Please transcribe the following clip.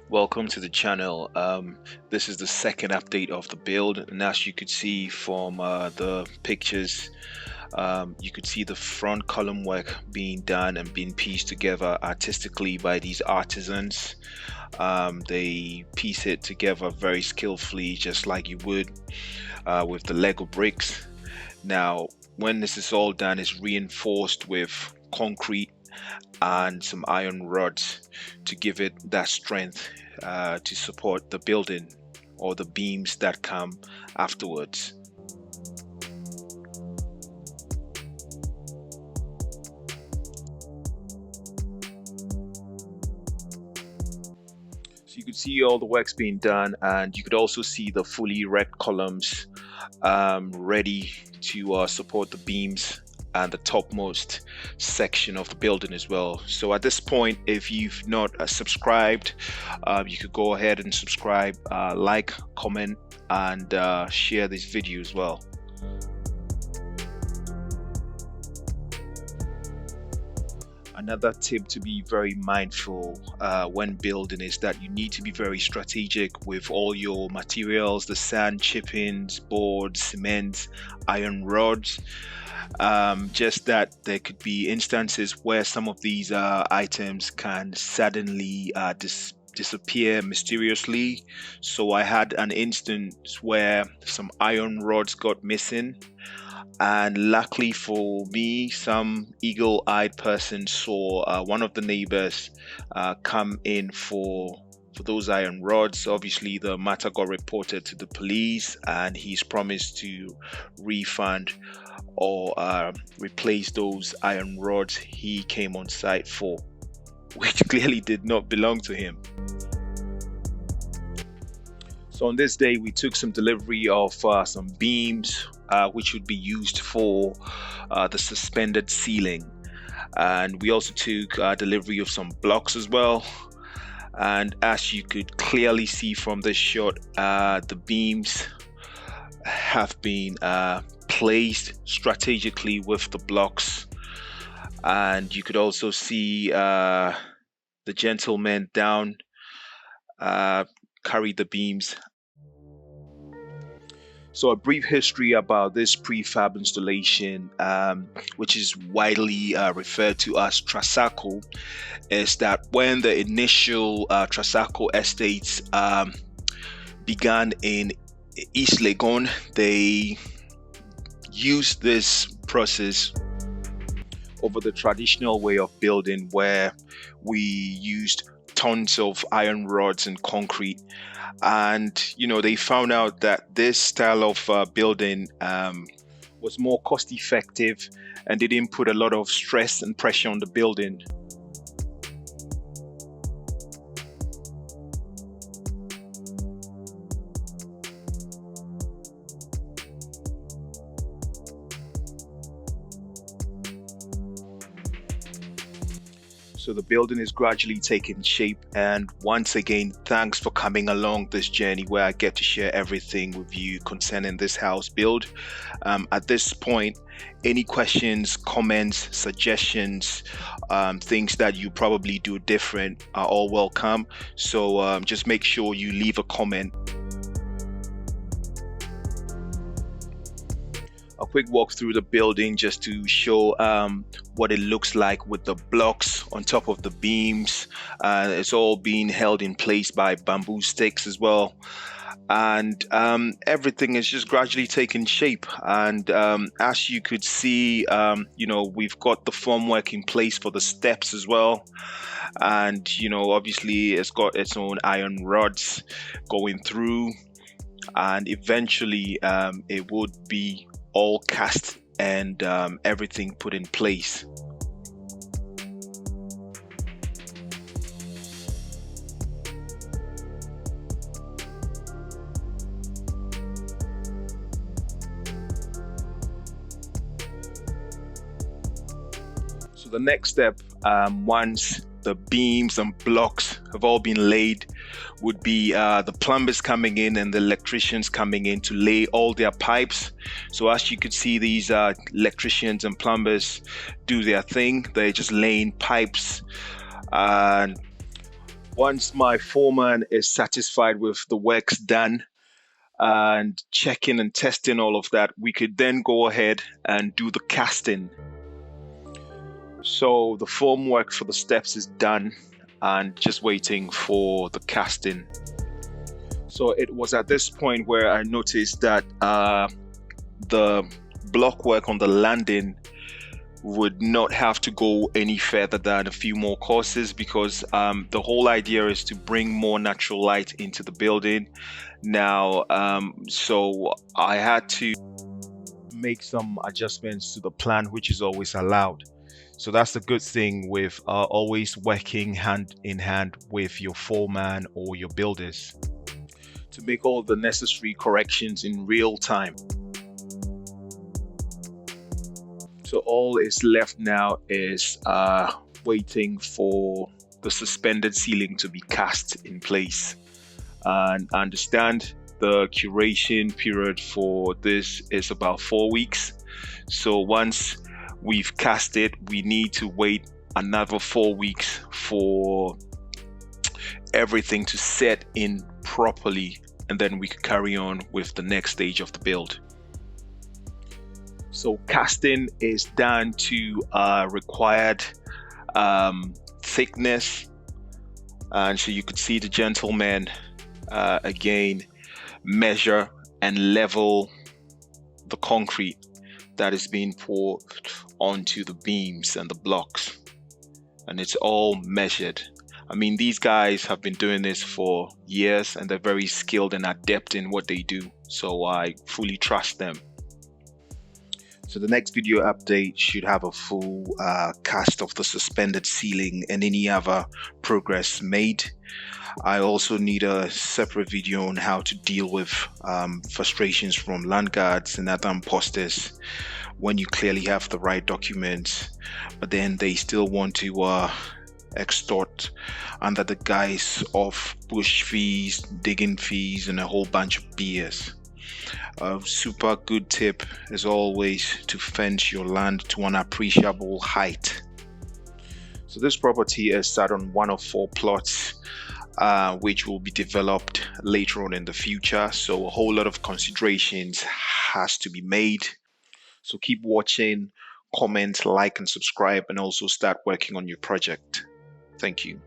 Welcome to the channel. This is the second update of the build, and as you could see from the pictures, you could see the front column work being done and being pieced together artistically by these artisans. They piece it together very skillfully, just like you would with the Lego bricks. Now, when this is all done, it's reinforced with concrete and some iron rods to give it that strength to support the building or the beams that come afterwards. So you could see all the works being done, and you could also see the fully erect columns ready to support the beams and the topmost section of the building as well. So at this point, if you've not subscribed, you could go ahead and subscribe, like, comment, and share this video as well. Another tip to be very mindful when building is that you need to be very strategic with all your materials: the sand, chippings, boards, cement, iron rods. Just that there could be instances where some of these items can suddenly disappear mysteriously. So I had an instance where some iron rods got missing, and luckily for me, some eagle-eyed person saw one of the neighbors come in for those iron rods. Obviously the matter got reported to the police, and he's promised to refund or replace those iron rods he came on site for, which clearly did not belong to him. So on this day, we took some delivery of some beams which would be used for the suspended ceiling, and we also took delivery of some blocks as well. And as you could clearly see from this shot, the beams have been placed strategically with the blocks, and you could also see the gentleman down carry the beams. So a brief history about this prefab installation, which is widely referred to as Trasacco, is that when the initial Trasacco estates began in East Legon, they used this process over the traditional way of building, where we used tons of iron rods and concrete. And they found out that this style of building was more cost effective and didn't put a lot of stress and pressure on the building. So the building is gradually taking shape, and once again, thanks for coming along this journey where I get to share everything with you concerning this house build. At this point, any questions, comments, suggestions, things that you probably do different are all welcome. So just make sure you leave a comment. A quick walk through the building just to show what it looks like with the blocks on top of the beams. It's all being held in place by bamboo sticks as well, and everything is just gradually taking shape. And as you could see, we've got the formwork in place for the steps as well, and obviously it's got its own iron rods going through, and eventually it would be all cast and everything put in place. So the next step, once the beams and blocks have all been laid, would be the plumbers coming in and the electricians coming in to lay all their pipes. So as you could see, these electricians and plumbers do their thing. They're just laying pipes, and Once my foreman is satisfied with the works done and checking and testing all of that, we could then go ahead and do the casting. So the formwork for the steps is done and just waiting for the casting. So it was at this point where I noticed that the block work on the landing would not have to go any further than a few more courses, because the whole idea is to bring more natural light into the building. Now, so I had to make some adjustments to the plan, which is always allowed. So that's the good thing with always working hand in hand with your foreman or your builders to make all the necessary corrections in real time. So all is left now is waiting for the suspended ceiling to be cast in place. And understand the curation period for this is about 4 weeks. So once we've cast it, we need to wait another 4 weeks for everything to set in properly, and then we can carry on with the next stage of the build. So casting is done to required thickness, and so you could see the gentleman again measure and level the concrete that is being poured onto the beams and the blocks, and it's all measured. I mean, these guys have been doing this for years and they're very skilled and adept in what they do, so I fully trust them. So the next video update should have a full cast of the suspended ceiling and any other progress made. I also need a separate video on how to deal with frustrations from land guards and other imposters when you clearly have the right documents, but then they still want to extort under the guise of bush fees, digging fees, and a whole bunch of BS. A super good tip is always to fence your land to an appreciable height. So this property is sat on one of 4 plots which will be developed later on in the future, so a whole lot of considerations has to be made. So keep watching, comment, like and subscribe, and also start working on your project. Thank you.